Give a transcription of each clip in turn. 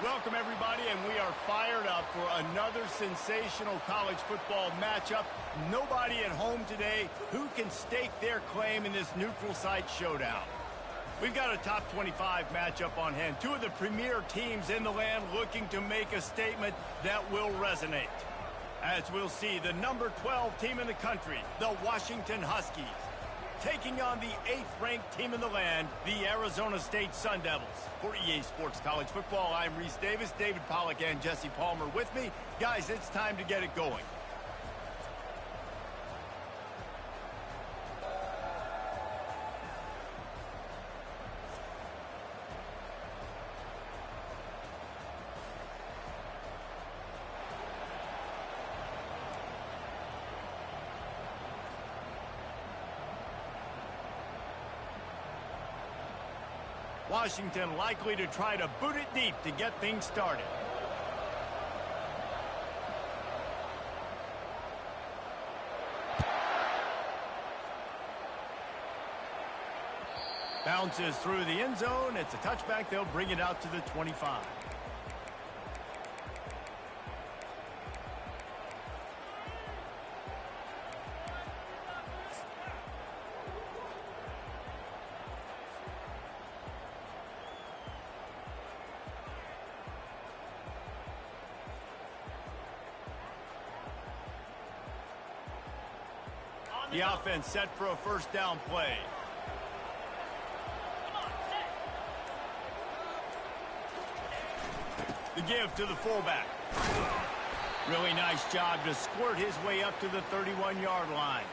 Welcome, everybody, and we are fired up for another sensational college football matchup. Nobody at home today who can stake their claim in this neutral site showdown. We've got a top 25 matchup on hand. Two of the premier teams in the land looking to make a statement that will resonate. As we'll see, the number 12 team in the country, the Washington Huskies, taking on the 8th-ranked team in the land, the Arizona State Sundevils. For EA Sports College Football, I'm Reese Davis, David Pollack, and Jesse Palmer with me. Guys, it's time to get it going. Washington likely to try to boot it deep to get things started. Bounces through the end zone. It's a touchback. They'll bring it out to the 25. The offense set for a first down play. The give to the fullback. Really nice job to squirt his way up to the 31-yard line.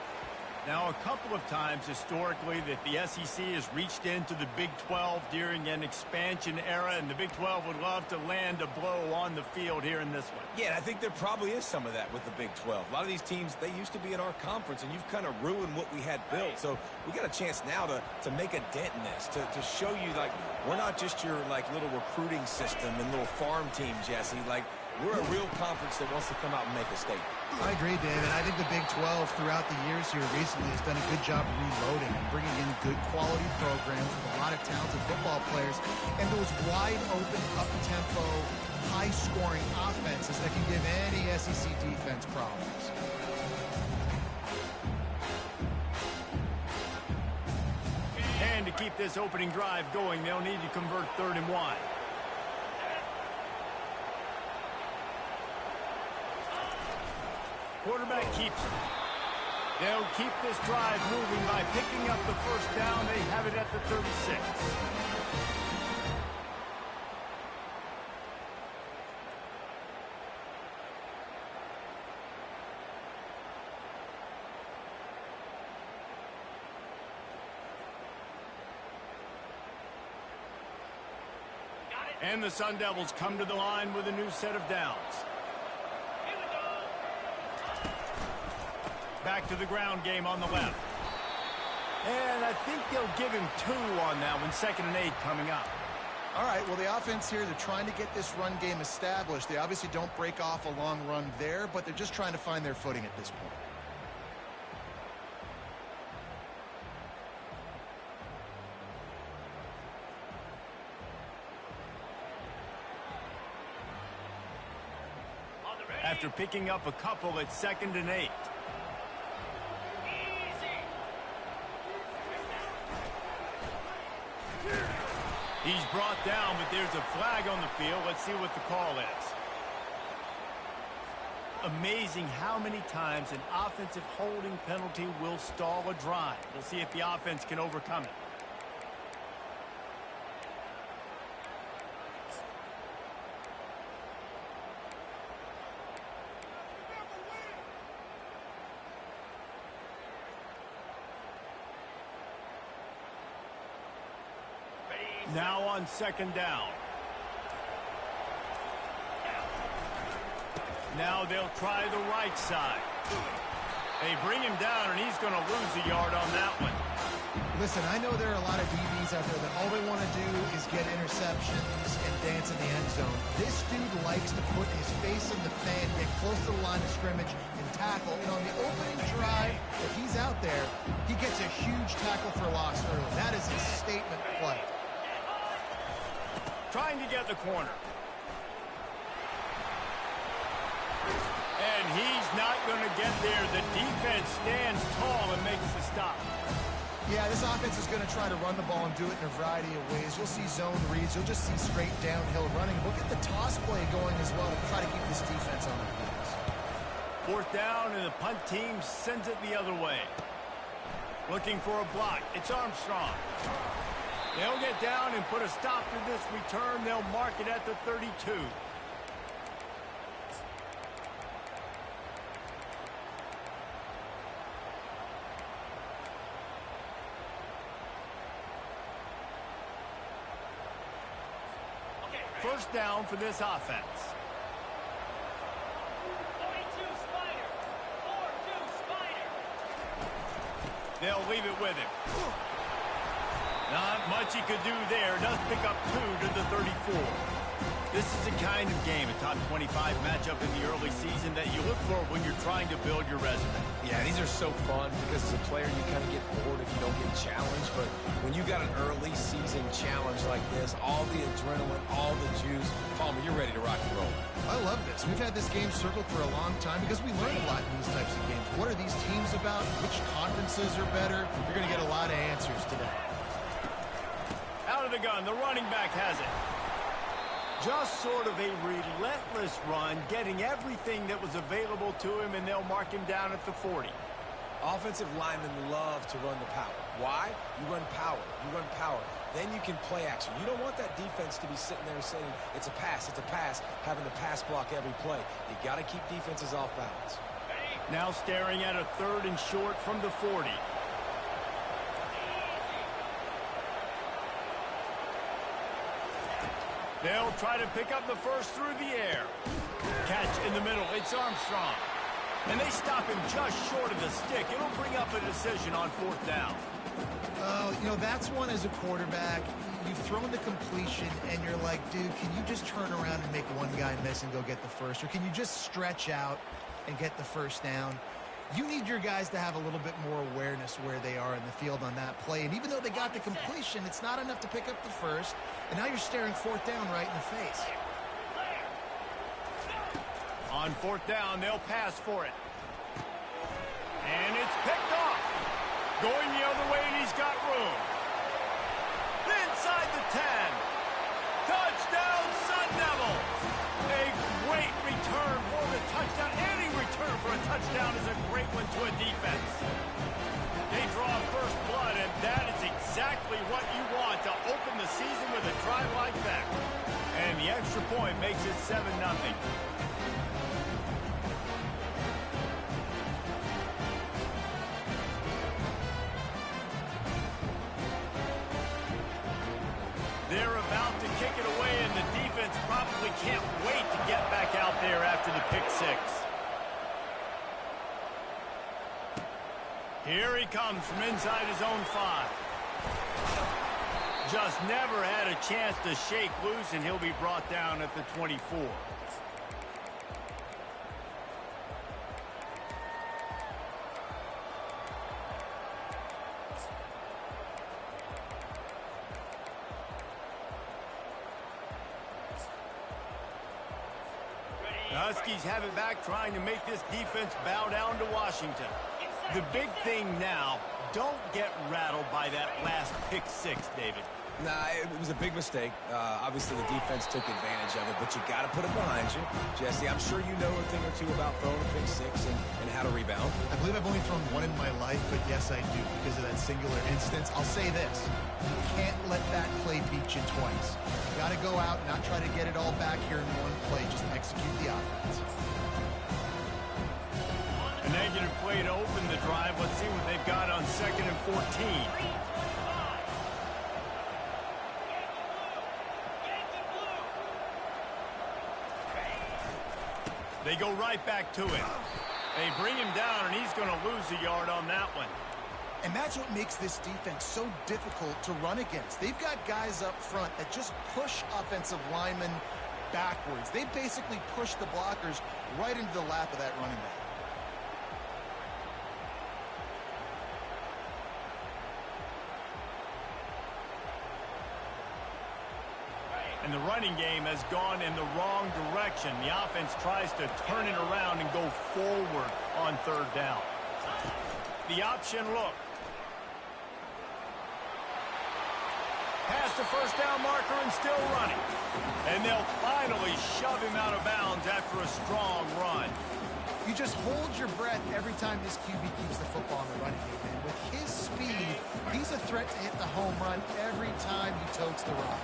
Now, a couple of times historically that the SEC has reached into the Big 12 during an expansion era, and the Big 12 would love to land a blow on the field here in this one. Yeah, I think there probably is some of that with the Big 12. A lot of these teams, they used to be in our conference, and you've kind of ruined what we had built. So we got a chance now to make a dent in this, to show you, like, we're not just your, like, little recruiting system and little farm team, Jesse. Like, we're a real conference that wants to come out and make a statement. I agree, David. I think the Big 12 throughout the years here recently has done a good job reloading and bringing in good quality programs with a lot of talented football players and those wide open, up-tempo, high-scoring offenses that can give any SEC defense problems. And to keep this opening drive going, they'll need to convert 3rd and 1. Quarterback keeps it. They'll keep this drive moving by picking up the first down. They have it at the 36. And the Sun Devils come to the line with a new set of downs. Back to the ground game on the left. And I think they'll give him 2 on that one. 2nd and 8 coming up. All right, well, the offense here, they're trying to get this run game established. They obviously don't break off a long run there, but they're just trying to find their footing at this point. After picking up a couple at 2nd and 8. He's brought down, but there's a flag on the field. Let's see what the call is. Amazing how many times an offensive holding penalty will stall a drive. We'll see if the offense can overcome it. Now on 2nd down. Now they'll try the right side. They bring him down, and he's going to lose a yard on that one. Listen, I know there are a lot of DBs out there that all they want to do is get interceptions and dance in the end zone. This dude likes to put his face in the fan, get close to the line of scrimmage, and tackle. And on the opening drive, if he's out there, he gets a huge tackle for loss early. That is a statement play. Trying to get the corner. not going to get there. The defense stands tall and makes the stop. Yeah, this offense is going to try to run the ball and do it in a variety of ways. You'll see zone reads. You'll just see straight downhill running. We'll get the toss play going as well to try to keep this defense on their heels. Fourth down, and the punt team sends it the other way. Looking for a block. It's Armstrong. They'll get down and put a stop to this return. They'll mark it at the 32. First down for this offense. 42 Spider. 4-2 Spider. They'll leave it with him. Not much he could do there. Does pick up 2 to the 34. This is the kind of game, a top 25 matchup in the early season, that you look for when you're trying to build your resume. Yeah, these are so fun because as a player you kind of get bored if you don't get challenged. But when you got an early season challenge like this, all the adrenaline, all the juice, Palmer, you're ready to rock and roll. I love this. We've had this game circled for a long time because we learn a lot in these types of games. What are these teams about? Which conferences are better? You're going to get a lot of answers today. Out of the gun, the running back has it. Just sort of a relentless run, getting everything that was available to him, and they'll mark him down at the 40. Offensive linemen love to run the power. Why? You run power. You run power. Then you can play action. You don't want that defense to be sitting there saying, it's a pass, having to pass block every play. You got to keep defenses off balance. Now staring at a 3rd and short from the 40. They'll try to pick up the first through the air. Catch in the middle. It's Armstrong. And they stop him just short of the stick. It'll bring up a decision on 4th down. You know, that's one as a quarterback. You've thrown the completion, and you're like, dude, can you just turn around and make one guy miss and go get the first? Or can you just stretch out and get the first down? You need your guys to have a little bit more awareness where they are in the field on that play. And even though they got the completion, it's not enough to pick up the first. And now you're staring 4th down right in the face. On 4th down, they'll pass for it. And it's picked off. Going the other way, and he's got room. Inside the 10. Touchdown, Sundevils. A great return for the touchdown. Any return for a touchdown is a great one to a defense. They draw first blood, and that is exactly what you want to open the season with a drive like that. And the extra point makes it 7-0. They're about to kick it away, and the defense probably can't wait to get back out there after the pick 6. Here he comes from inside his own 5. Just never had a chance to shake loose, and he'll be brought down at the 24. The Huskies have it back, trying to make this defense bow down to Washington. The big thing now, don't get rattled by that last pick 6, David. Nah, it was a big mistake. Obviously, the defense took advantage of it, but you got to put it behind you. Jesse, I'm sure you know a thing or two about throwing a pick 6 and how to rebound. I believe I've only thrown one in my life, but yes, I do because of that singular instance. I'll say this. You can't let that play beat you twice. You got to go out and not try to get it all back here in one play. Just execute the offense. A negative play to open the drive. Let's see what they've got on 2nd and 14. They go right back to it. They bring him down, and he's going to lose a yard on that one. And that's what makes this defense so difficult to run against. They've got guys up front that just push offensive linemen backwards. They basically push the blockers right into the lap of that running back. And the running game has gone in the wrong direction. The offense tries to turn it around and go forward on third down. The option look. Past the first down marker and still running. And they'll finally shove him out of bounds after a strong run. You just hold your breath every time this QB keeps the football in the running game. And with his speed, he's a threat to hit the home run every time he totes the rock.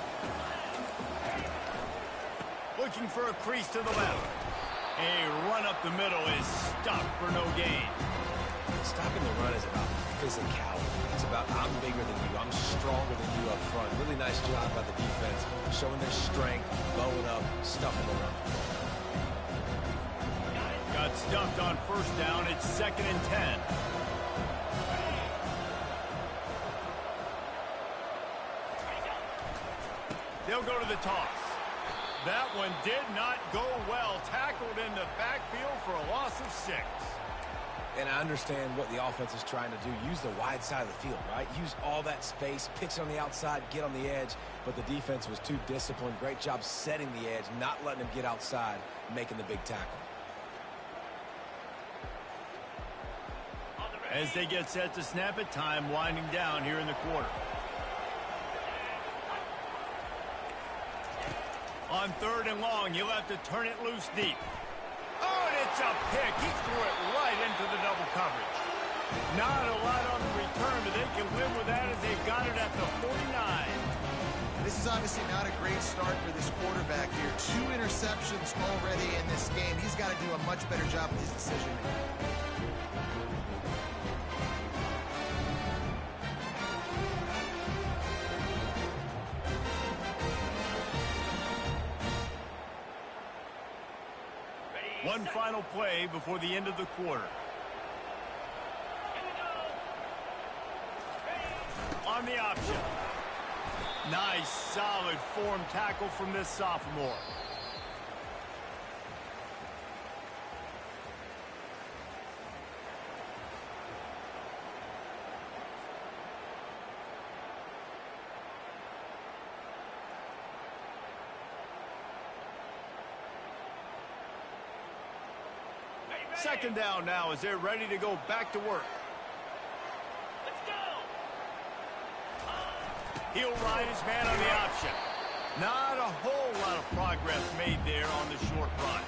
Looking for a crease to the left. A run up the middle is stuck for no gain. Stopping the run is about physicality. It's about I'm bigger than you. I'm stronger than you up front. Really nice job by the defense, showing their strength, bowing up, stuffing the run. Got stuffed on first down. It's 2nd and 10. They'll go to the toss. That one did not go well. Tackled in the backfield for a loss of 6. And I understand what the offense is trying to do. Use the wide side of the field, right? Use all that space, pitch on the outside, get on the edge. But the defense was too disciplined. Great job setting the edge, not letting him get outside, making the big tackle. As they get set to snap it, time winding down here in the quarter. On 3rd and long, you'll have to turn it loose deep. Oh, and it's a pick. He threw it right into the double coverage. Not a lot on the return, but they can live with that as they've got it at the 49. This is obviously not a great start for this quarterback here. 2 interceptions already in this game. He's got to do a much better job with his decision-making. One final play before the end of the quarter. On the option. Nice, solid form tackle from this sophomore. Second down now as they're ready to go back to work. Let's go. He'll ride his man on the option. Not a whole lot of progress made there on the short run.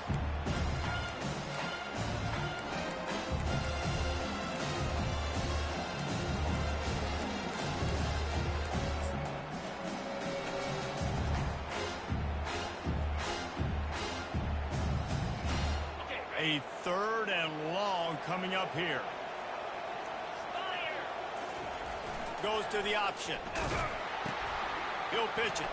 A 3rd and long coming up here. Goes to the option. He'll pitch it.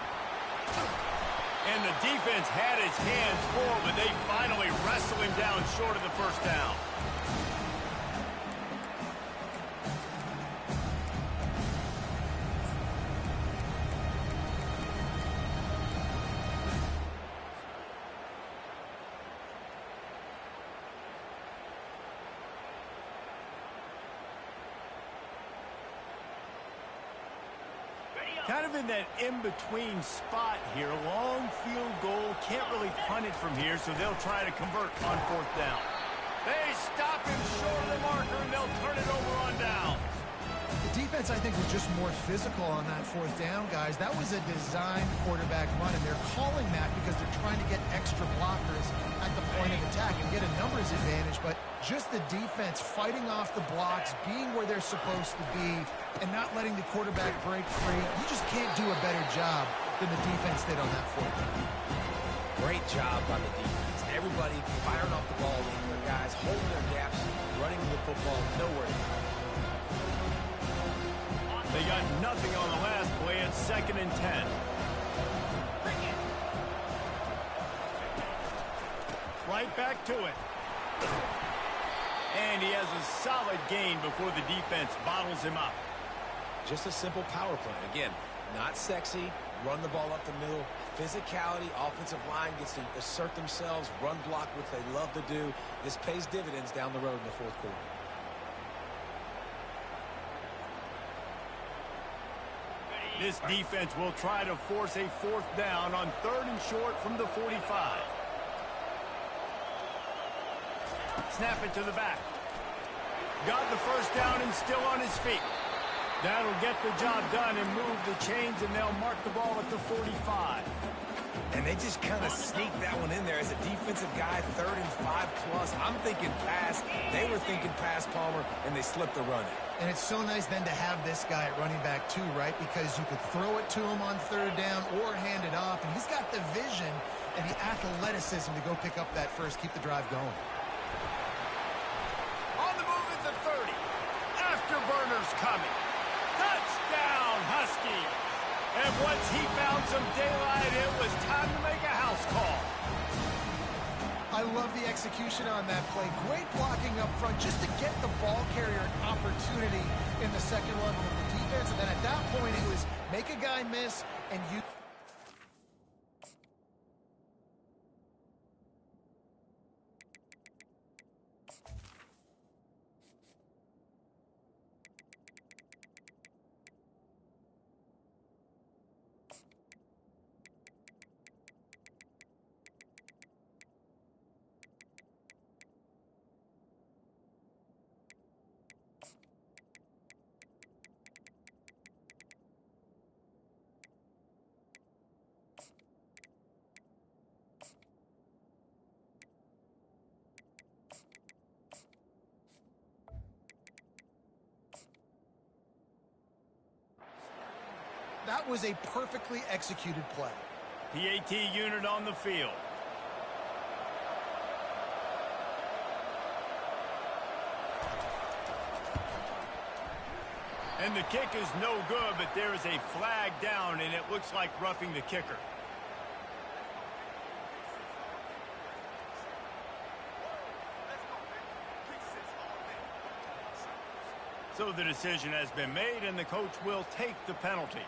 And the defense had his hands full, but they finally wrestle him down short of the first down. Kind of in that in-between spot here. Long field goal. Can't really punt it from here, so they'll try to convert on 4th down. They stop him short of the marker, and they'll turn it over on downs. The defense, I think, was just more physical on that 4th down, guys. That was a designed quarterback run, and they're calling that because they're trying to get extra blockers at the point of attack and get a numbers advantage, but just the defense fighting off the blocks, being where they're supposed to be, and not letting the quarterback break free. You just can't do a better job than the defense did on that 4th down. Great job by the defense. Everybody firing off the ball, their guys holding their gaps, running the football, nowhere to go. They got nothing on the last play. It's 2nd and 10. Right back to it. And he has a solid gain before the defense bottles him up. Just a simple power play. Again, not sexy, run the ball up the middle. Physicality, offensive line gets to assert themselves, run block, which they love to do. This pays dividends down the road in the 4th quarter. This defense will try to force a 4th down on 3rd and short from the 45. Snap it to the back. Got the 1st down and still on his feet. That'll get the job done and move the chains, and they'll mark the ball at the 45. And they just kind of sneak that one in there as a defensive guy, 3rd and 5+. I'm thinking pass. They were thinking pass, Palmer, and they slipped the run. And it's so nice then to have this guy at running back too, right? Because you could throw it to him on 3rd down or hand it off. And he's got the vision and the athleticism to go pick up that first, keep the drive going. On the move at the 30. Afterburners coming. Touchdown, Huskies. And once he found some daylight, it was time to make a house call. I love the execution on that play. Great blocking up front just to get the ball carrier an opportunity in the second level of the defense. And then at that point, it was make a guy miss and you... That was a perfectly executed play. PAT unit on the field. And the kick is no good, but there is a flag down, and it looks like roughing the kicker. So the decision has been made, and the coach will take the penalty.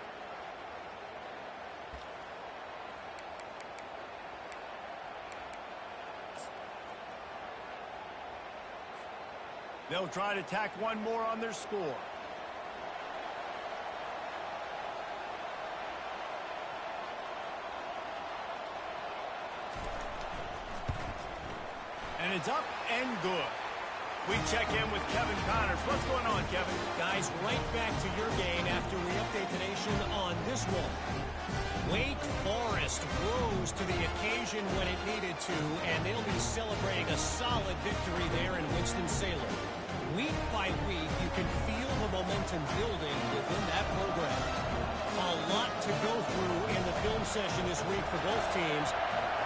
They'll try to tack one more on their score. And it's up and good. We check in with Kevin Connors. What's going on, Kevin? Guys, right back to your game after we update the nation on this one. Wake Forest rose to the occasion when it needed to, and they'll be celebrating a solid victory there in Winston-Salem. Week by week, you can feel the momentum building within that program. A lot to go through in the film session this week for both teams.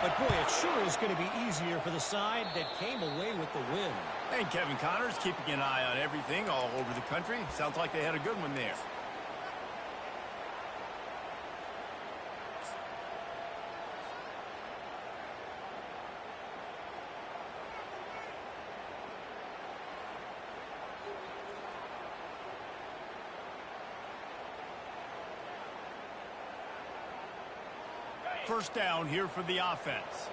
But, boy, it sure is going to be easier for the side that came away with the win. And Kevin Connors keeping an eye on everything all over the country. Sounds like they had a good one there. First down here for the offense.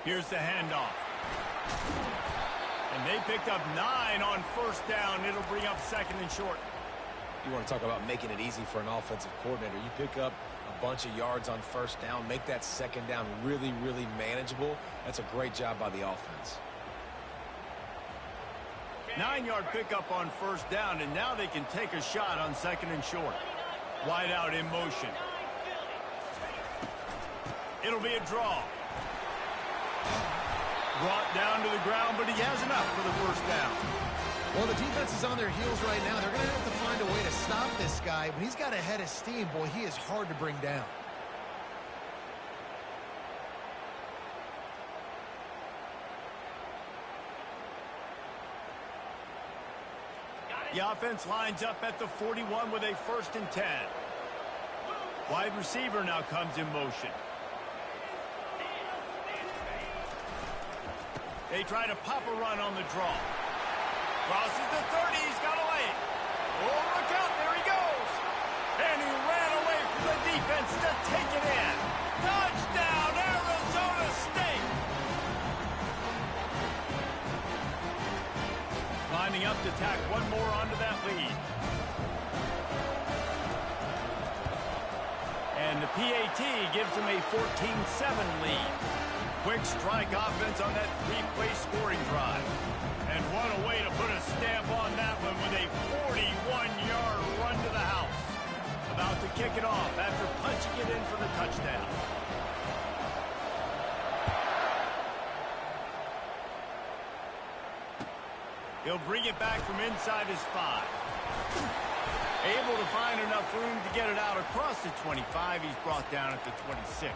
Here's the handoff. And they picked up 9 on first down. It'll bring up 2nd and short. You want to talk about making it easy for an offensive coordinator. You pick up a bunch of yards on first down, make that 2nd down really, really manageable. That's a great job by the offense. 9-yard pickup on first down, and now they can take a shot on 2nd and short. Wide out in motion. It'll be a draw. Brought down to the ground, but he has enough for the first down. Well, the defense is on their heels right now. They're going to have to find a way to stop this guy. When he's got a head of steam, boy, he is hard to bring down. The offense lines up at the 41 with a 1st and 10. Wide receiver now comes in motion. They try to pop a run on the draw. Crosses the 30. He's got to lay it. Oh, look out. There he goes. And he ran away from the defense to take it in. Touchdown, Arizona State. Lining up to tack one more onto that lead. And the PAT gives them a 14-7 lead. Quick strike offense on that three-play scoring drive. And what a way to put a stamp on that one with a 41-yard run to the house. About to kick it off after punching it in for the touchdown. He'll bring it back from inside his 5. Able to find enough room to get it out across the 25. He's brought down at the 26.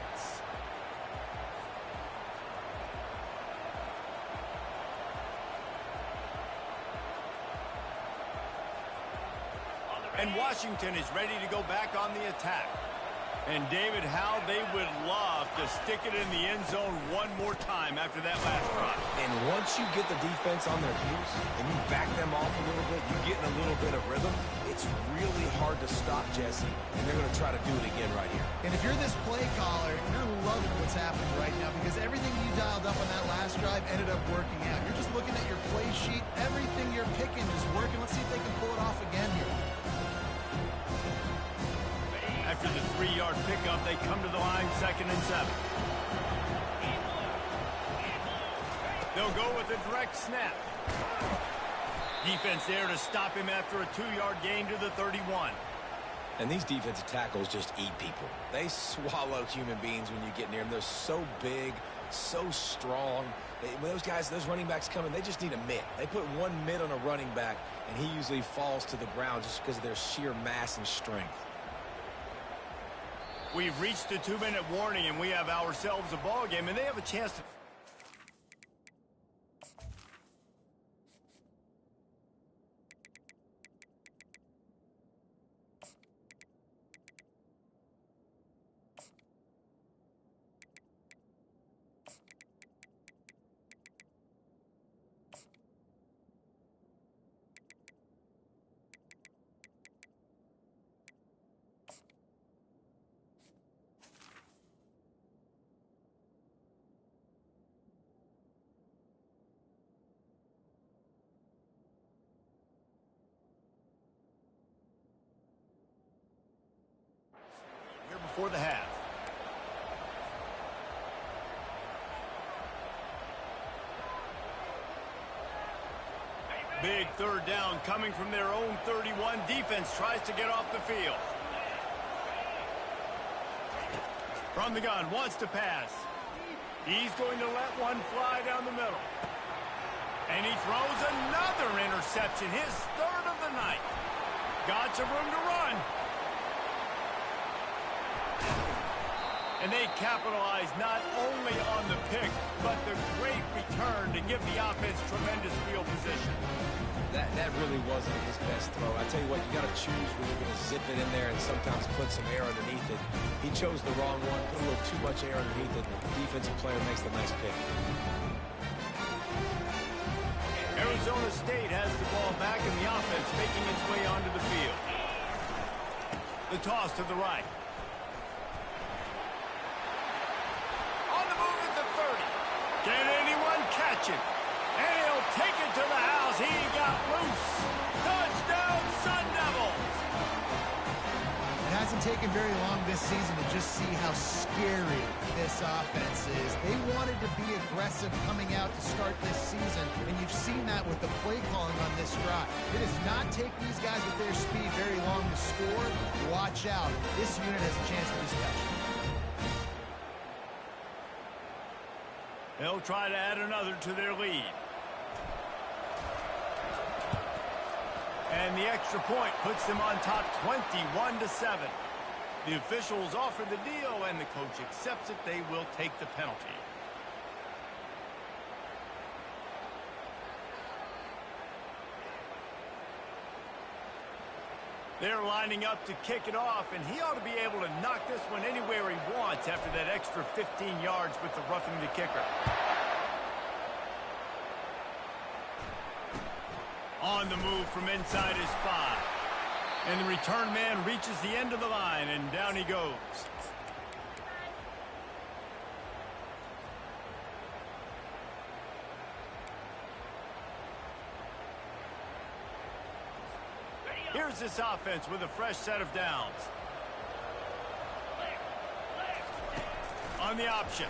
And Washington is ready to go back on the attack. And David, how they would love to stick it in the end zone one more time after that last drive. And once you get the defense on their heels and you back them off a little bit, you get in a little bit of rhythm, it's really hard to stop, Jesse, and they're going to try to do it again right here. And if you're this play caller, you're loving what's happening right now because everything you dialed up on that last drive ended up working out. You're just looking at your play sheet. Everything you're picking is working. Let's see if they can pull it off again here. After the 3-yard pickup, they come to the line 2nd and 7. They'll go with a direct snap. Defense there to stop him after a 2-yard gain to the 31. And these defensive tackles just eat people. They swallow human beings when you get near them. They're so big, so strong. When those guys, those running backs come in, they just need a mitt. They put one mitt on a running back, and he usually falls to the ground just because of their sheer mass and strength. We've reached the 2-minute warning, and we have ourselves a ball game, and they have a chance to... before the half. Big 3rd down coming from their own 31. Defense tries to get off the field. From the gun, wants to pass. He's going to let one fly down the middle. And he throws another interception, his 3rd of the night. Got some room to run. And they capitalize not only on the pick, but the great return to give the offense tremendous field position. That really wasn't his best throw. I tell you what, you got to choose when you're going to zip it in there and sometimes put some air underneath it. He chose the wrong one, put a little too much air underneath it. The defensive player makes the nice pick. Arizona State has the ball back and the offense making its way onto the field. The toss to the right. Can anyone catch it? And he'll take it to the house. He got loose. Touchdown, Sundevils! It hasn't taken very long this season to just see how scary this offense is. They wanted to be aggressive coming out to start this season, and you've seen that with the play calling on this drive. It does not take these guys with their speed very long to score. Watch out. This unit has a chance to be special. They'll try to add another to their lead. And the extra point puts them on top 21-7. The officials offer the deal, and the coach accepts it. They will take the penalty. They're lining up to kick it off, and he ought to be able to knock this one anywhere he wants after that extra 15 yards with the roughing the kicker. On the move from inside his 5. And the return man reaches the end of the line, and down he goes. Here's this offense with a fresh set of downs. On the option.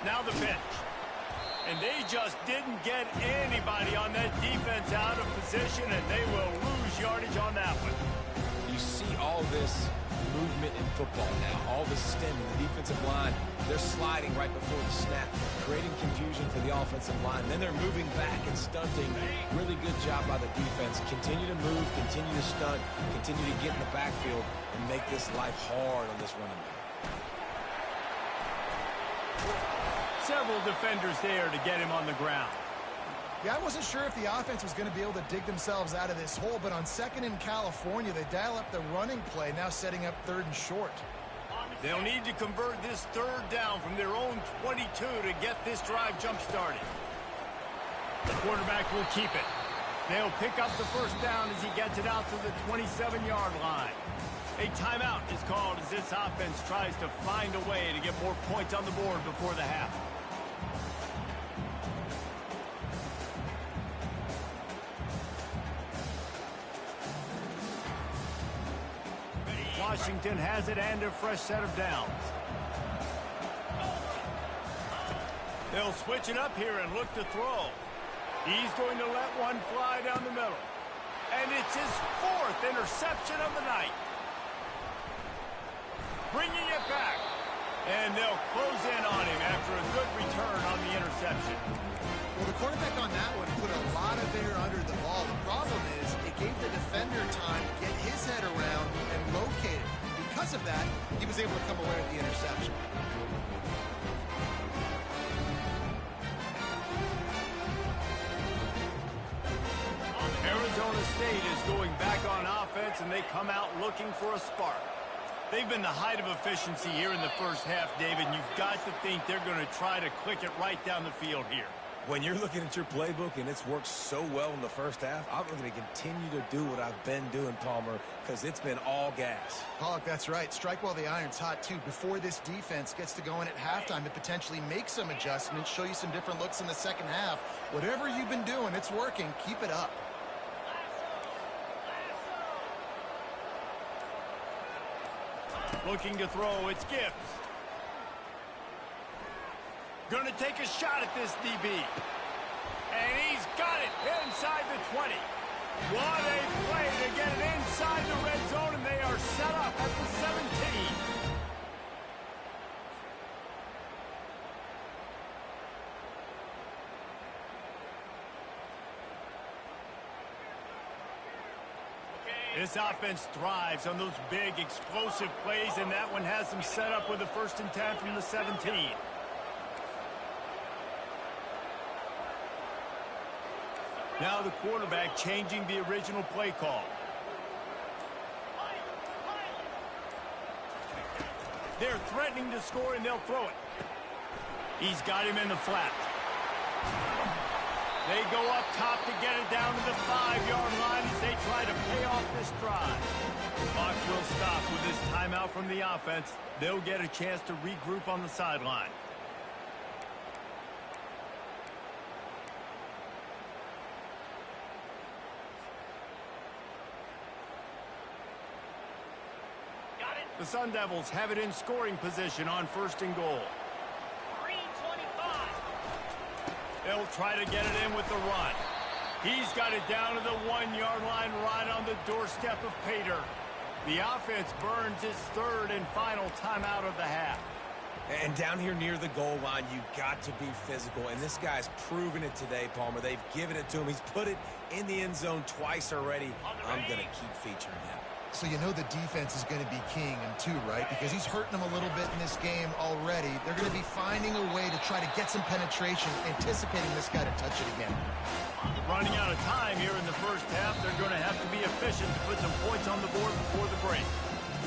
Now the pitch. And they just didn't get anybody on that defense out of position, and they will lose yardage on that one. You see all this movement in football now, all the stemming, the defensive line, they're sliding right before the snap, creating confusion for the offensive line. Then they're moving back and stunting. Really good job by the defense. Continue to move, continue to stunt, continue to get in the backfield and make this life hard on this running back. Several defenders there to get him on the ground. Yeah, I wasn't sure if the offense was going to be able to dig themselves out of this hole, but on second in California, they dial up the running play, now setting up third and short. They'll need to convert this third down from their own 22 to get this drive jump-started. The quarterback will keep it. They'll pick up the first down as he gets it out to the 27-yard line. A timeout is called as this offense tries to find a way to get more points on the board before the half. Washington has it and a fresh set of downs. They'll switch it up here and look to throw. He's going to let one fly down the middle. And it's his fourth interception of the night. Bringing it back. And they'll close in on him after a good return on the interception. Well, the quarterback on that one put a lot of air under the ball. The problem is it gave the defender time to get his head around and locate it. Because of that, he was able to come away with the interception. Arizona State is going back on offense, and they come out looking for a spark. They've been the height of efficiency here in the first half, David, and you've got to think they're going to try to click it right down the field here. When you're looking at your playbook and it's worked so well in the first half, I'm going to continue to do what I've been doing, Palmer, because it's been all gas. Pollock, that's right. Strike while the iron's hot, too. Before this defense gets to go in at halftime to potentially make some adjustments, show you some different looks in the second half. Whatever you've been doing, it's working. Keep it up. Looking to throw, it's Gibbs. Going to take a shot at this DB. And he's got it inside the 20. What a play to get it inside the red zone, and they are set up at the 17. This offense thrives on those big, explosive plays, and that one has them set up with a 1st and 10 from the 17. Now the quarterback changing the original play call. They're threatening to score, and they'll throw it. He's got him in the flat. They go up top to get it down to the 5-yard line as they try to pay off this drive. Clock will stop with this timeout from the offense. They'll get a chance to regroup on the sideline. The Sundevils have it in scoring position on 1st and goal. 3:25. They'll try to get it in with the run. He's got it down to the 1-yard line right on the doorstep of Pater. The offense burns his 3rd and final timeout of the half. And down here near the goal line, you've got to be physical. And this guy's proven it today, Palmer. They've given it to him. He's put it in the end zone twice already. I'm going to keep featuring him. So you know the defense is going to be king in two, right? Because he's hurting them a little bit in this game already. They're going to be finding a way to try to get some penetration, anticipating this guy to touch it again. Running out of time here in the first half, they're going to have to be efficient to put some points on the board before the break.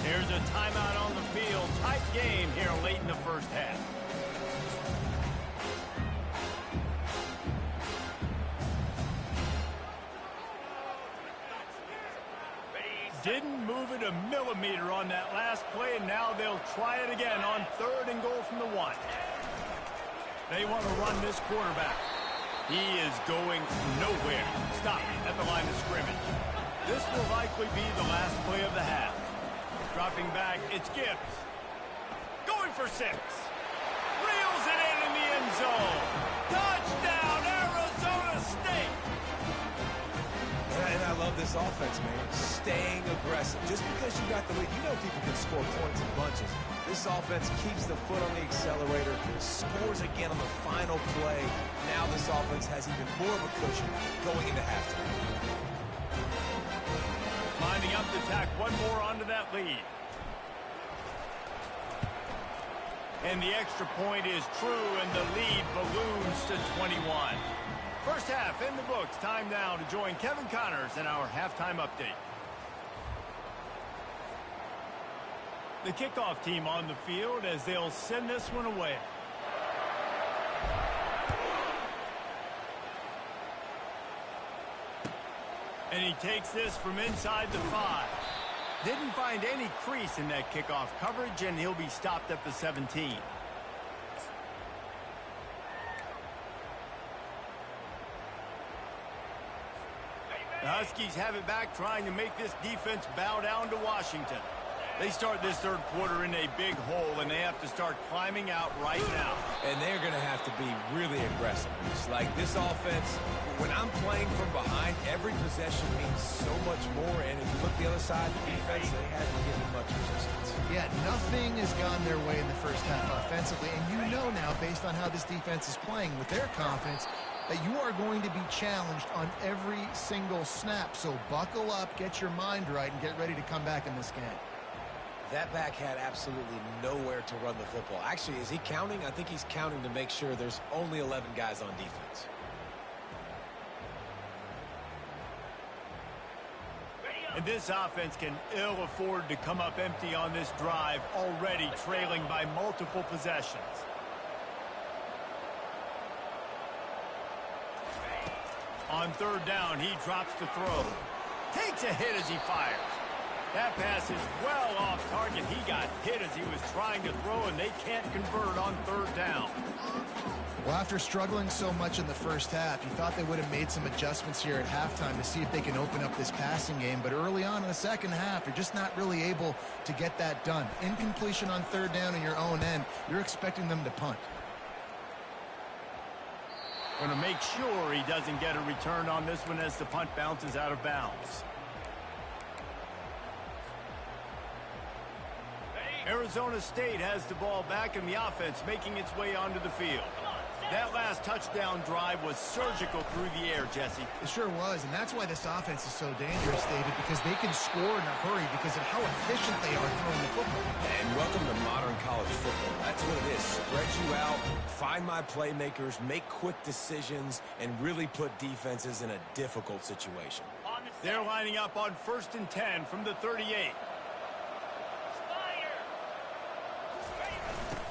There's a timeout on the field. Tight game here late in the first half. Didn't move it a millimeter on that last play, and now they'll try it again on 3rd and goal from the 1. They want to run this quarterback. He is going nowhere. Stop at the line of scrimmage. This will likely be the last play of the half. Dropping back, it's Gibbs. Going for 6. Reels it in the end zone. Touchdown, Arizona State. And I love this offense, man. Staying aggressive. Just because you got the lead, you know people can score points in bunches. This offense keeps the foot on the accelerator, scores again on the final play. Now this offense has even more of a cushion going into halftime. Lining up to tack one more onto that lead. And the extra point is true, and the lead balloons to 21. First half in the books. Time now to join Kevin Connors in our halftime update. The kickoff team on the field as they'll send this one away. And he takes this from inside the 5. Didn't find any crease in that kickoff coverage, and he'll be stopped at the 17. The Huskies have it back, trying to make this defense bow down to Washington. They start this third quarter in a big hole, and they have to start climbing out right now. And they're going to have to be really aggressive. It's like this offense, when I'm playing from behind, every possession means so much more. And if you look the other side of the defense, they haven't given much resistance. Yeah, nothing has gone their way in the first half offensively. And you know now, based on how this defense is playing with their confidence, that you are going to be challenged on every single snap. So buckle up, get your mind right, and get ready to come back in this game. That back had absolutely nowhere to run the football. Actually, is he counting? I think he's counting to make sure there's only 11 guys on defense. And this offense can ill afford to come up empty on this drive, already trailing by multiple possessions. On third down, he drops the throw. Takes a hit as he fires. That pass is well off target. He got hit as he was trying to throw, and they can't convert on third down. Well, after struggling so much in the first half, you thought they would have made some adjustments here at halftime to see if they can open up this passing game. But early on in the second half, you're just not really able to get that done. Incompletion on third down in your own end, you're expecting them to punt. Going to make sure he doesn't get a return on this one as the punt bounces out of bounds. Arizona State has the ball back in the offense, making its way onto the field. That last touchdown drive was surgical through the air, Jesse. It sure was, and that's why this offense is so dangerous, David, because they can score in a hurry because of how efficient they are throwing the football. And welcome to modern college football. That's what it is. Spread you out, find my playmakers, make quick decisions, and really put defenses in a difficult situation. They're lining up on 1st and 10 from the 38.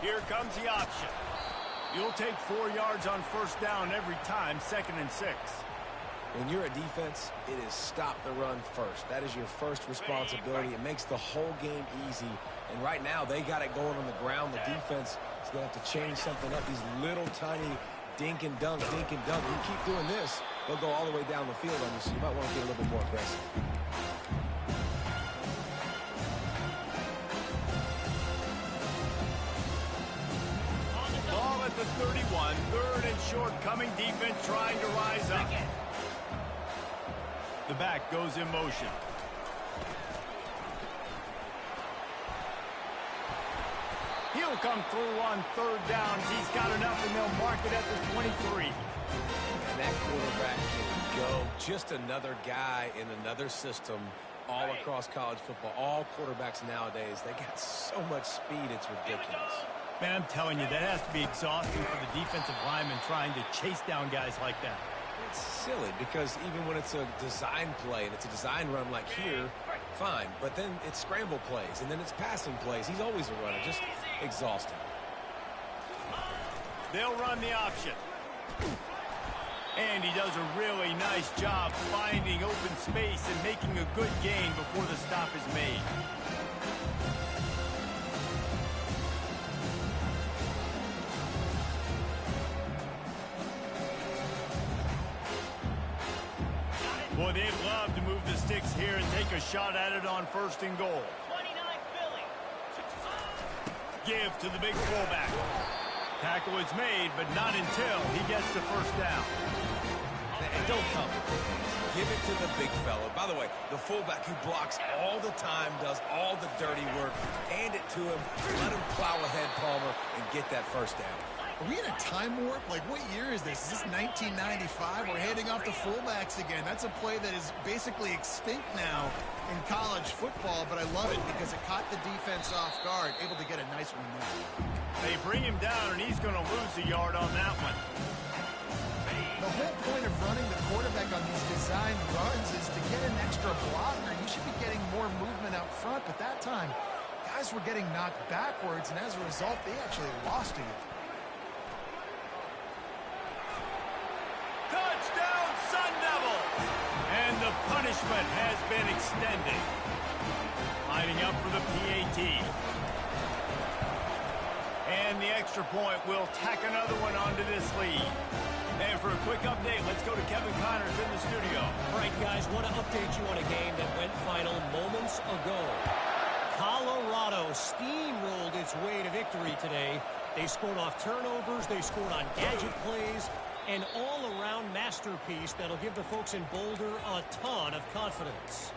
Here comes the option. You'll take 4 yards on first down every time, 2nd and 6. When you're a defense, it is stop the run first. That is your first responsibility. It makes the whole game easy. And right now, they got it going on the ground. The defense is going to have to change something up. These little tiny dink and dunk, dink and dunk. You keep doing this, they'll go all the way down the field on you, so you might want to get a little bit more aggressive. The 31, 3rd and short, coming defense trying to rise up. The back goes in motion. He'll come through on 3rd down. He's got enough, and they'll mark it at the 23. And that quarterback can go. Just another guy in another system all across college football. All quarterbacks nowadays, they got so much speed, it's ridiculous. Man, I'm telling you, that has to be exhausting for the defensive lineman trying to chase down guys like that. It's silly because even when it's a design play and it's a design run like here, fine. But then it's scramble plays and then it's passing plays. He's always a runner, just exhausting. They'll run the option. And he does a really nice job finding open space and making a good gain before the stop is made. Boy, they'd love to move the sticks here and take a shot at it on 1st and goal. 29 Philly. Give to the big fullback. Tackle is made, but not until he gets the 1st down. And don't come. Give it to the big fella. By the way, the fullback who blocks all the time, does all the dirty work. Hand it to him. Let him plow ahead, Palmer, and get that 1st down. Are we in a time warp? Like, what year is this? Is this 1995? We're handing off to fullbacks again. That's a play that is basically extinct now in college football, but I love it because it caught the defense off guard, able to get a nice one there. They bring him down, and he's going to lose a yard on that one. The whole point of running the quarterback on these design runs is to get an extra blocker. You should be getting more movement out front, but that time, guys were getting knocked backwards, and as a result, they actually lost a yard. Touchdown, Sundevils! And the punishment has been extended. Lining up for the PAT. And the extra point will tack another one onto this lead. And for a quick update, let's go to Kevin Connors in the studio. All right, guys, want to update you on a game that went final moments ago. Colorado steamrolled its way to victory today. They scored off turnovers, they scored on gadget plays, an all-around masterpiece that'll give the folks in Boulder a ton of confidence.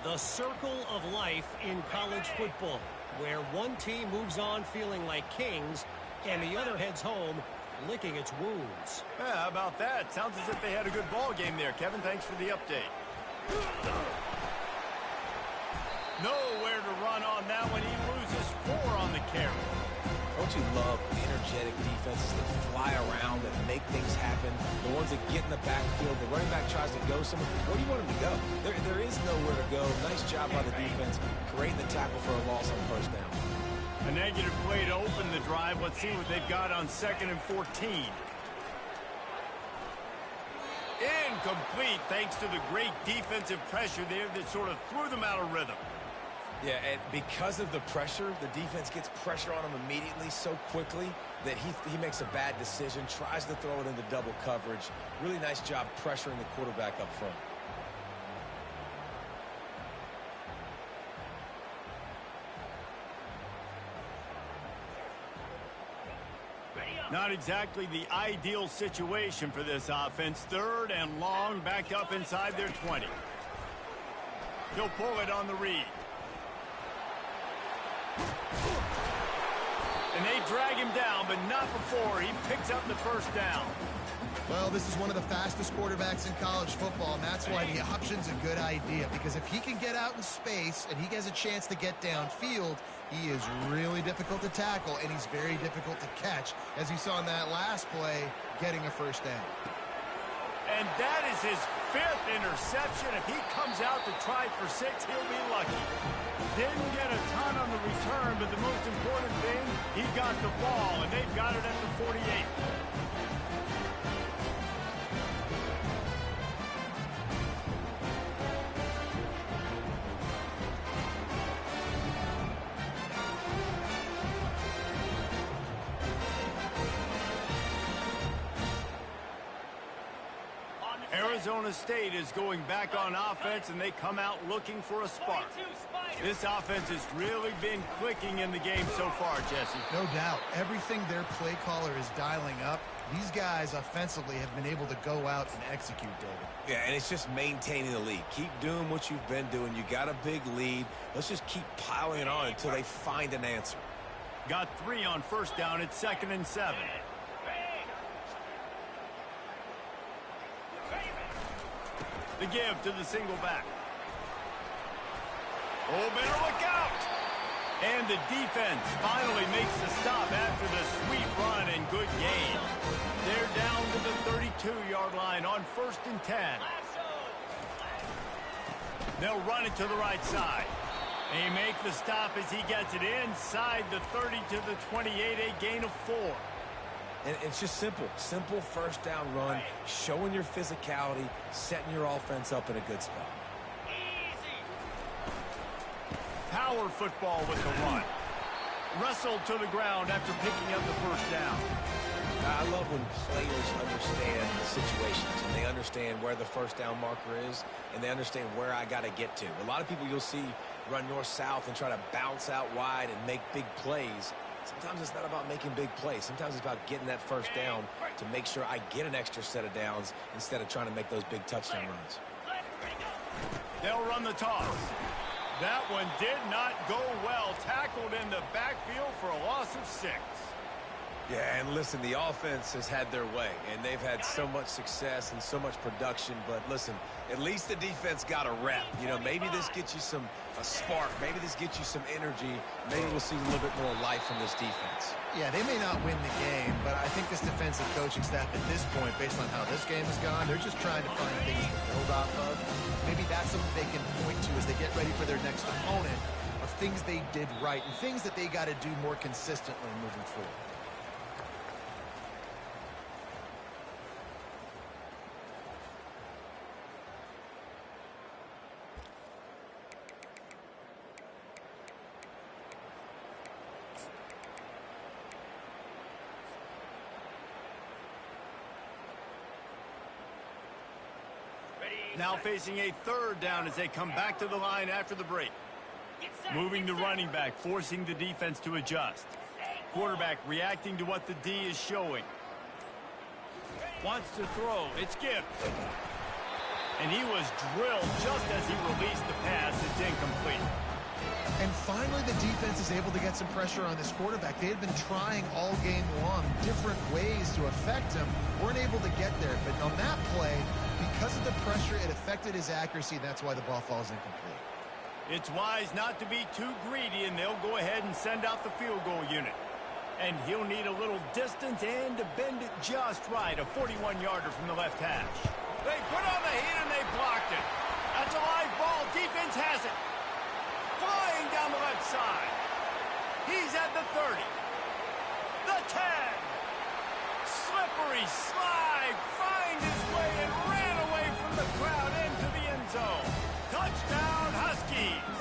The circle of life in college football, where one team moves on feeling like kings and the other heads home licking its wounds. Yeah, how about that? Sounds as if they had a good ball game there. Kevin, thanks for the update. Nowhere to run on that one. He loses 4 on the carry. Don't you love energetic defenses that fly around and make things happen? The ones that get in the backfield, the running back tries to go somewhere. Where do you want him to go? There is nowhere to go. Nice job by the defense, creating the tackle for a loss on 1st down. A negative play to open the drive. Let's see what they've got on 2nd and 14. Incomplete, thanks to the great defensive pressure there that sort of threw them out of rhythm. Yeah, and because of the pressure, the defense gets pressure on him immediately so quickly that he makes a bad decision, tries to throw it into double coverage. Really nice job pressuring the quarterback up front. Not exactly the ideal situation for this offense. 3rd and long, back up inside their 20. He'll pull it on the read. And they drag him down, but not before he picks up the 1st down. Well, this is one of the fastest quarterbacks in college football, and that's why the option's a good idea, because if he can get out in space and he has a chance to get downfield, he is really difficult to tackle, and he's very difficult to catch, as you saw in that last play, getting a 1st down. And that is his 5th interception. If he comes out to try for 6, he'll be lucky. Didn't get a ton on the return, but the most important thing, he got the ball, and they've got it at the 48. Arizona State is going back on offense, and they come out looking for a spark. This offense has really been clicking in the game so far, Jesse. No doubt. Everything their play caller is dialing up, these guys offensively have been able to go out and execute, David. Yeah, and it's just maintaining the lead. Keep doing what you've been doing. You got a big lead. Let's just keep piling it on until they find an answer. Got 3 on 1st down. It's 2nd and 7. The give to the single back. Oh, better look out! And the defense finally makes the stop after the sweet run and good gain. They're down to the 32-yard line on 1st and 10. They'll run it to the right side. They make the stop as he gets it inside the 30 to the 28, a gain of 4. And it's just simple. Simple 1st down run, showing your physicality, setting your offense up in a good spot. Power football with the run. Wrestled to the ground after picking up the 1st down. I love when players understand situations and they understand where the first down marker is and they understand where I got to get to. A lot of people you'll see run north-south and try to bounce out wide and make big plays. Sometimes it's not about making big plays. Sometimes it's about getting that first down to make sure I get an extra set of downs instead of trying to make those big touchdown runs. They'll run the toss. That one did not go well. Tackled in the backfield for a loss of 6. Yeah, and listen, the offense has had their way, and they've had so much success and so much production. But listen, at least the defense got a rep. You know, maybe this gets you a spark. Maybe this gets you some energy. Maybe we'll see a little bit more life from this defense. Yeah, they may not win the game, but I think this defensive coaching staff at this point, based on how this game has gone, they're just trying to find things to build off of. Maybe that's something they can point to as they get ready for their next opponent, of things they did right and things that they got to do more consistently moving forward. Now facing a 3rd down as they come back to the line after the break. Moving the running back, forcing the defense to adjust. Quarterback reacting to what the D is showing. Wants to throw. It's Gift. And he was drilled just as he released the pass. It's incomplete. And finally, the defense is able to get some pressure on this quarterback. They had been trying all game long different ways to affect him. Weren't able to get there. But on that play, because of the pressure, it affected his accuracy. That's why the ball falls incomplete. It's wise not to be too greedy, and they'll go ahead and send out the field goal unit. And he'll need a little distance and to bend it just right. A 41-yarder from the left hash. They put on the heat and they blocked it. That's a live ball. Defense has it. Flying down the left side. He's at the 30. The 10. Slippery slide. Find his way and ran away from the crowd into the end zone. Touchdown, Huskies.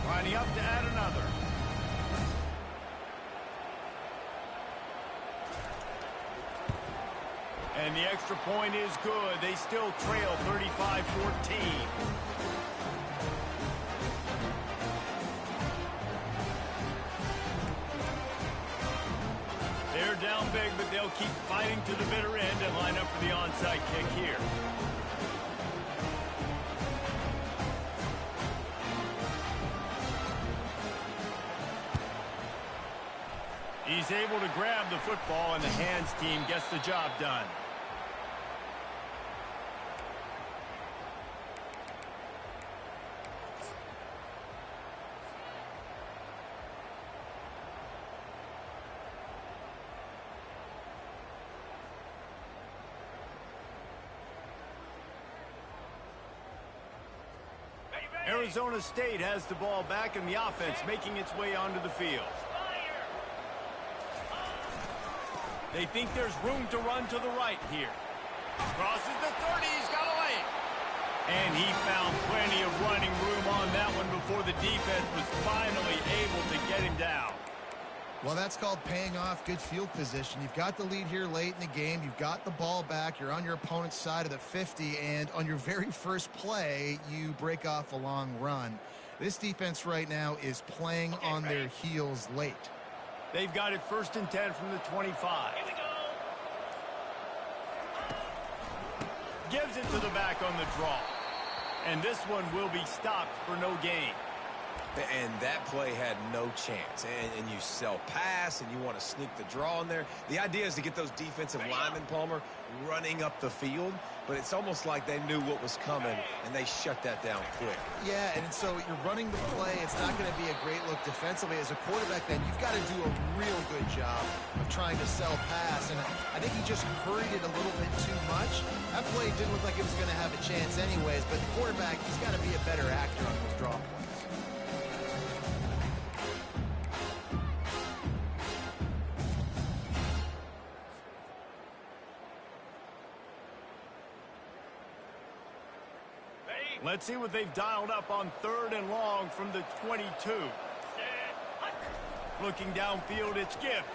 Lining up to add another. And the extra point is good. They still trail 35-14. They're down big, but they'll keep fighting to the bitter end and line up for the onside kick here. He's able to grab the football, and the hands team gets the job done. Arizona State has the ball back, and the offense making its way onto the field. They think there's room to run to the right here. Crosses the 30, he's got a lane. And he found plenty of running room on that one before the defense was finally able to get him down. Well, that's called paying off good field position. You've got the lead here late in the game. You've got the ball back. You're on your opponent's side of the 50, and on your very first play, you break off a long run. This defense right now is playing on their heels late. They've got it 1st and 10 from the 25. Here we go. Gives it to the back on the draw. And this one will be stopped for no gain. And that play had no chance. And you sell pass, and you want to sneak the draw in there. The idea is to get those defensive linemen, Palmer, running up the field. But it's almost like they knew what was coming, and they shut that down quick. Yeah, and so you're running the play. It's not going to be a great look defensively. As a quarterback, then, you've got to do a real good job of trying to sell pass. And I think he just hurried it a little bit too much. That play didn't look like it was going to have a chance anyways. But the quarterback, he's got to be a better actor on those draw plays. Let's see what they've dialed up on 3rd and long from the 22. Looking downfield, it's Gibbs.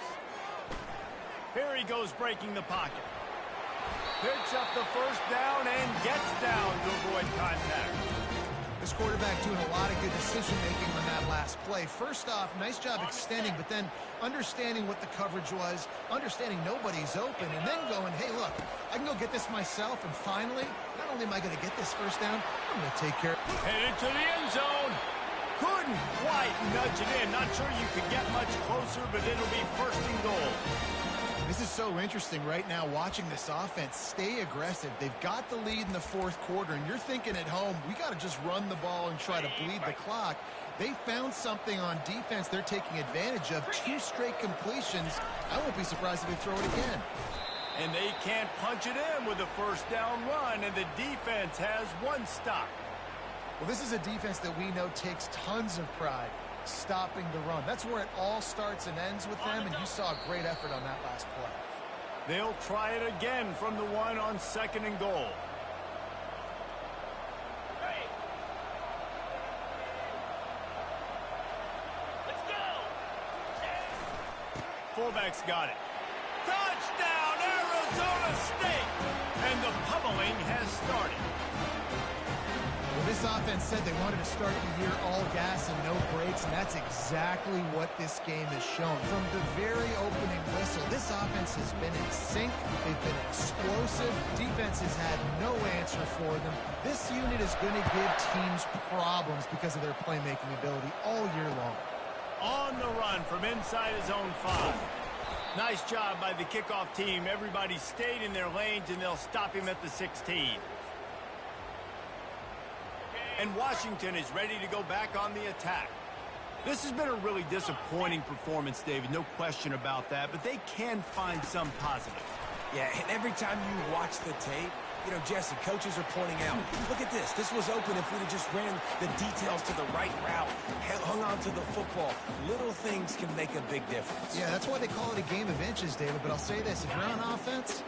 Here he goes breaking the pocket. Picks up the first down and gets down to avoid contact. This quarterback doing a lot of good decision-making on that last play. First off, nice job extending, but then understanding what the coverage was, understanding nobody's open, and then going, hey, look, I can go get this myself, and finally, not only am I going to get this first down, I'm going to take care of it. Headed to the end zone. Couldn't quite nudge it in. Not sure you could get much closer, but it'll be first and goal. This is so interesting right now watching this offense stay aggressive. They've got the lead in the fourth quarter, and you're thinking at home, we got to just run the ball and try to bleed the clock. They found something on defense they're taking advantage of. 2 straight completions. I won't be surprised if they throw it again. And they can't punch it in with a first down run, and the defense has 1 stop. Well, this is a defense that we know takes tons of pride stopping the run. That's where it all starts and ends with them, and you saw a great effort on that last play. They'll try it again from the 1 on 2nd and goal. Let's go. Fullback's got it. Touchdown, Arizona State! And the pummeling has started. Well, this offense said they wanted to start the year all gas and no brakes, and that's exactly what this game has shown. From the very opening whistle, this offense has been in sync. They've been explosive. Defense has had no answer for them. This unit is going to give teams problems because of their playmaking ability all year long. On the run from inside his own 5. Nice job by the kickoff team. Everybody stayed in their lanes, and they'll stop him at the 16. And Washington is ready to go back on the attack. This has been a really disappointing performance, David. No question about that, but they can find some positive. Yeah, and every time you watch the tape, you know, Jesse, coaches are pointing out, look at this. This was open if we'd have just ran the details to the right route, hung on to the football. Little things can make a big difference. Yeah, that's why they call it a game of inches, David. But I'll say this, if you're on offense,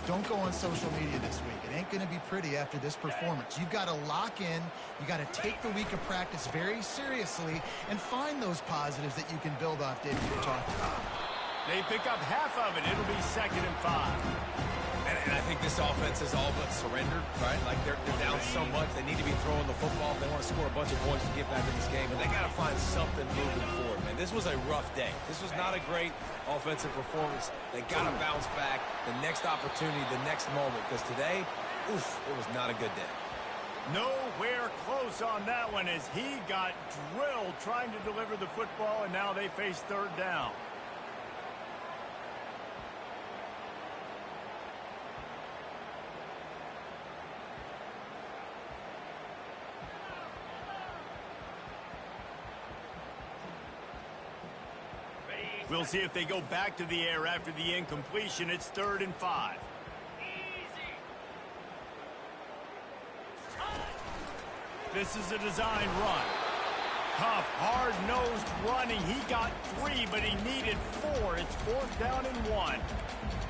don't go on social media this week. It ain't going to be pretty after this performance. You've got to lock in. You got to take the week of practice very seriously and find those positives that you can build off, David, you're talking about. They pick up half of it. It'll be 2nd and 5. And I think this offense is all but surrendered, right? Like they're down so much, they need to be throwing the football if they want to score a bunch of points to get back in this game. And they got to find something moving forward, man. This was a rough day. This was not a great offensive performance. They got to bounce back the next opportunity, the next moment. Because today, oof, it was not a good day. Nowhere close on that one as he got drilled trying to deliver the football, and now they face 3rd down. We'll see if they go back to the air after the incompletion. It's 3rd and 5. Easy. This is a design run. Tough, hard-nosed running. He got 3, but he needed 4. It's 4th down and 1.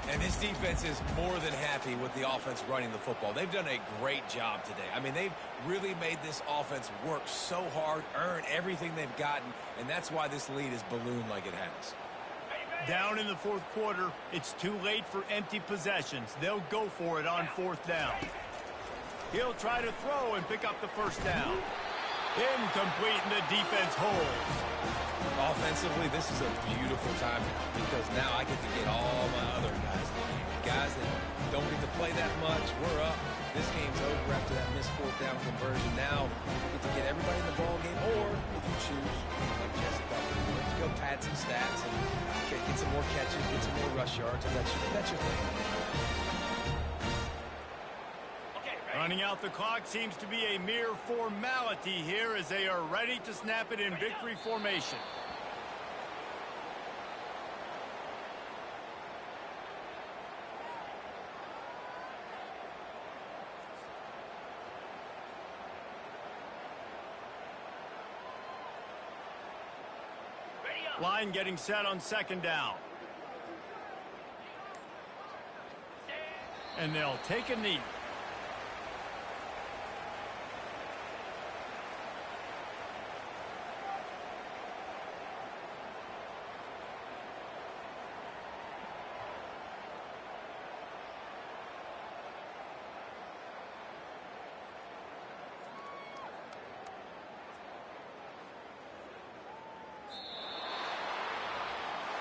And this defense is more than happy with the offense running the football. They've done a great job today. I mean, they've really made this offense work so hard, earn everything they've gotten, and that's why this lead is ballooned like it has. Down in the 4th quarter, it's too late for empty possessions. They'll go for it on 4th down. He'll try to throw and pick up the first down. Incomplete, and the defense holds. Offensively, this is a beautiful time because now I get to get all my other guys in the game. Guys that don't get to play that much, we're up. This game's over after that missed 4th down conversion. Now, we get to get everybody in the ball game, or if you choose, like Jessica, let's go pad some stats and get some more catches, get some more rush yards, and that's your thing. Running out the clock seems to be a mere formality here as they are ready to snap it in victory formation. Line getting set on 2nd down. And they'll take a knee.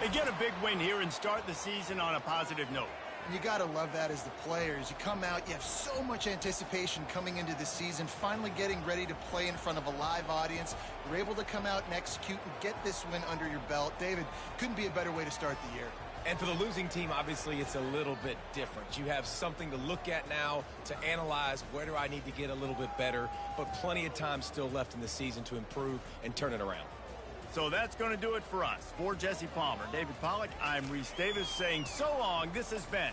They get a big win here and start the season on a positive note. And you got to love that as the players. You come out, you have so much anticipation coming into the season, finally getting ready to play in front of a live audience. You're able to come out and execute and get this win under your belt. David, couldn't be a better way to start the year. And for the losing team, obviously, it's a little bit different. You have something to look at now to analyze where do I need to get a little bit better, but plenty of time still left in the season to improve and turn it around. So that's going to do it for us. For Jesse Palmer, David Pollack, I'm Reese Davis saying so long. This has been